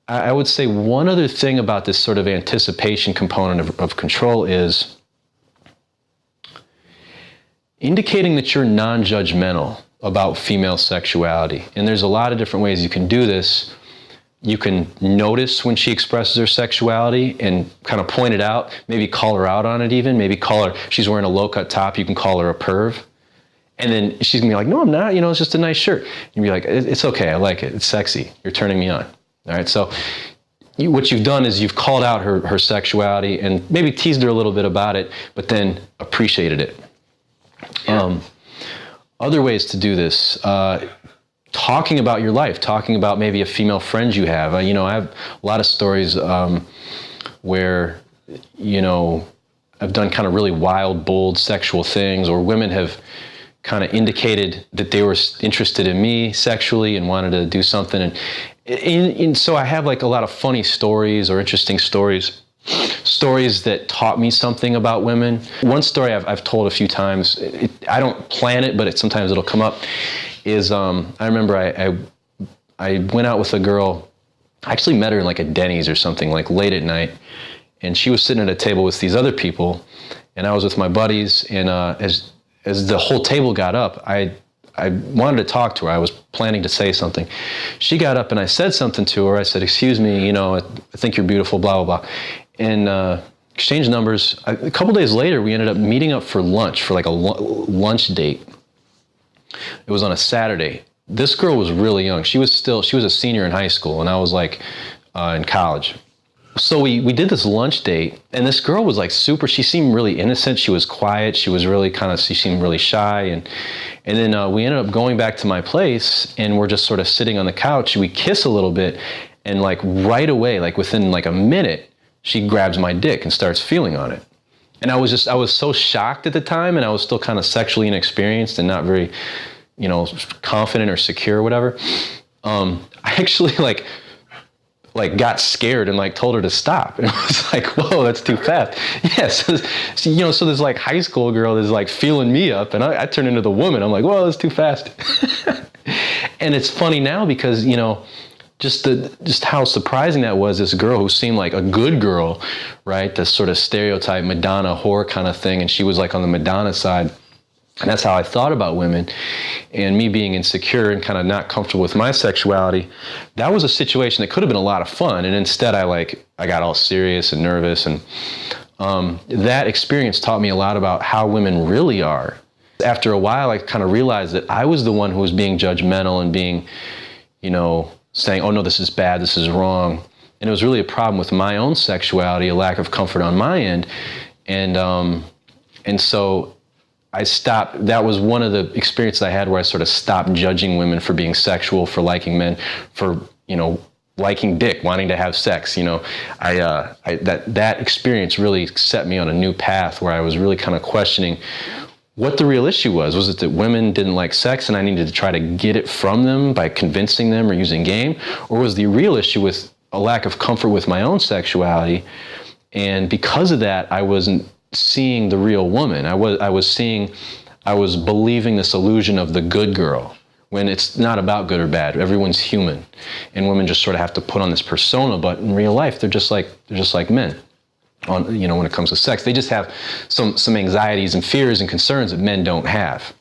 I would say one other thing about this sort of anticipation component of control is indicating that you're non-judgmental about female sexuality. And there's a lot of different ways you can do this. You can notice when she expresses her sexuality and kind of point it out, maybe call her out on it even, maybe call her, she's wearing a low-cut top, you can call her a perv. And then she's gonna be like, no, I'm not, it's just a nice shirt. You'd be like, it's okay, I like it, it's sexy, you're turning me on. All right, so what you've done is you've called out her sexuality and maybe teased her a little bit about it, but then appreciated it. Yeah. Other ways to do this, talking about your life, talking about maybe a female friend you have. I have a lot of stories where, I've done kind of really wild, bold sexual things, or women have kind of indicated that they were interested in me sexually and wanted to do something. And so I have like a lot of funny stories or interesting stories that taught me something about women. One story I've told a few times, I don't plan it, but sometimes it'll come up, is I remember I went out with a girl. I actually met her in like a Denny's or something, like late at night, and she was sitting at a table with these other people, and I was with my buddies, and as the whole table got up, I wanted to talk to her. I was planning to say something. She got up and I said something to her. I said, excuse me, I think you're beautiful, blah, blah, blah. And exchanged numbers. A couple days later, we ended up meeting up for lunch, for like a lunch date. It was on a Saturday. This girl was really young. She was a senior in high school, and I was like in college. So we did this lunch date, and this girl was like she seemed really innocent. She was quiet. She was really she seemed really shy. And then we ended up going back to my place, and we're just sort of sitting on the couch. We kiss a little bit, and like right away, like within like a minute, she grabs my dick and starts feeling on it. And I was so shocked at the time, and I was still kind of sexually inexperienced and not very, confident or secure or whatever. I actually like got scared and like told her to stop. And I was like, whoa, that's too fast. Yeah, so this like high school girl is like feeling me up, and I turn into the woman. I'm like, whoa, that's too fast. And it's funny now because, just how surprising that was, this girl who seemed like a good girl, right? This sort of stereotype Madonna whore kind of thing. And she was like on the Madonna side. And that's how I thought about women. And me being insecure and kind of not comfortable with my sexuality, that was a situation that could have been a lot of fun. And instead I got all serious and nervous. And that experience taught me a lot about how women really are. After a while, I kind of realized that I was the one who was being judgmental and being, saying, oh no, this is bad, this is wrong. And it was really a problem with my own sexuality, a lack of comfort on my end. And so I stopped. That was one of the experiences I had where I sort of stopped judging women for being sexual, for liking men, for, liking dick, wanting to have sex. That experience really set me on a new path where I was really kind of questioning what the real issue was. Was it that women didn't like sex and I needed to try to get it from them by convincing them or using game? Or was the real issue with a lack of comfort with my own sexuality? And because of that, I wasn't seeing the real woman. I was believing this illusion of the good girl, when it's not about good or bad. Everyone's human. And women just sort of have to put on this persona, but in real life, they're just like men. When it comes to sex, they just have some anxieties and fears and concerns that men don't have.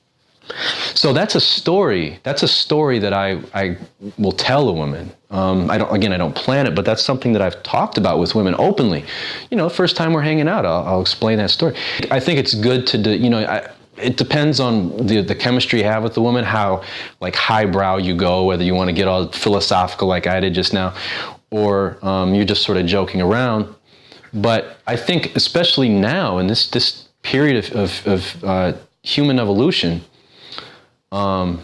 So that's a story. That's a story that I will tell a woman. I don't plan it, but that's something that I've talked about with women openly. The first time we're hanging out, I'll explain that story. I think it's good to do. It depends on the chemistry you have with the woman, how like highbrow you go, whether you want to get all philosophical like I did just now, or you're just sort of joking around. But I think, especially now in this period of human evolution, or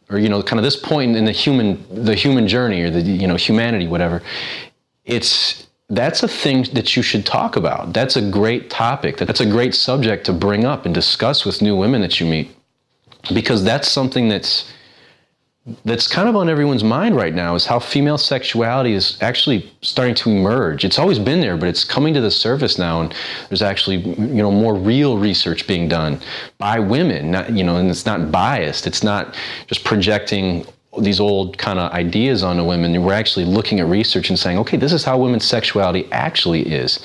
kind of this point in the human journey, or the humanity, whatever, that's a thing that you should talk about. That's a great topic. That's a great subject to bring up and discuss with new women that you meet, because that's something that's kind of on everyone's mind right now, is how female sexuality is actually starting to emerge. It's always been there, but it's coming to the surface now, and there's actually, more real research being done by women, and it's not biased. It's not just projecting these old kind of ideas onto women. We're actually looking at research and saying, okay, this is how women's sexuality actually is.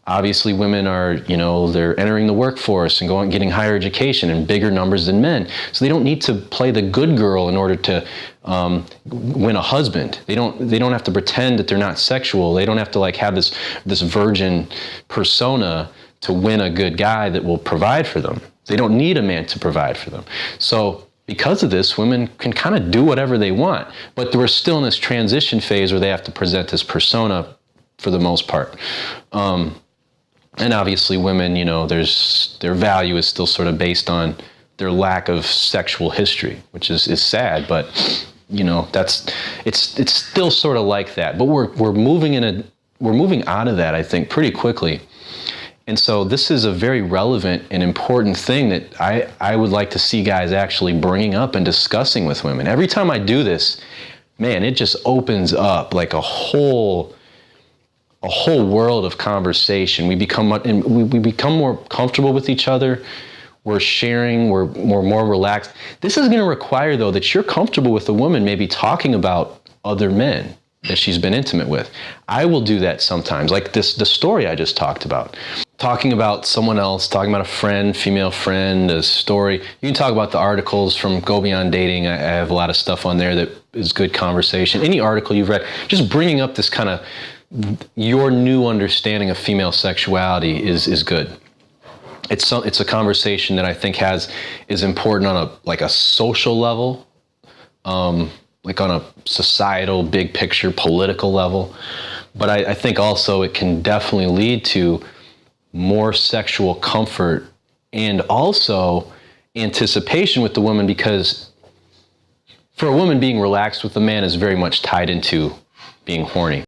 Obviously, women are, they're entering the workforce and getting higher education in bigger numbers than men. So they don't need to play the good girl in order to win a husband. They don't have to pretend that they're not sexual. They don't have to have this virgin persona to win a good guy that will provide for them. They don't need a man to provide for them. So because of this, women can kind of do whatever they want, but we're still in this transition phase where they have to present this persona for the most part. And obviously women, their value is still sort of based on their lack of sexual history, which is sad, but it's still sort of like that. But we're moving out of that, I think, pretty quickly. And so this is a very relevant and important thing that I would like to see guys actually bringing up and discussing with women. Every time I do this, man, it just opens up like a whole world of conversation. We become more comfortable with each other. We're sharing, we're more relaxed. This is going to require, though, that you're comfortable with a woman maybe talking about other men that she's been intimate with. I will do that sometimes, like the story I just talked about. Talking about someone else, talking about a friend, female friend, a story. You can talk about the articles from Go Beyond Dating. I have a lot of stuff on there that is good conversation. Any article you've read, just bringing up this kind of your new understanding of female sexuality is good. It's a conversation that I think is important on a social level, like on a societal, big picture, political level. But I think also it can definitely lead to more sexual comfort and also anticipation with the woman, because for a woman, being relaxed with a man is very much tied into being horny.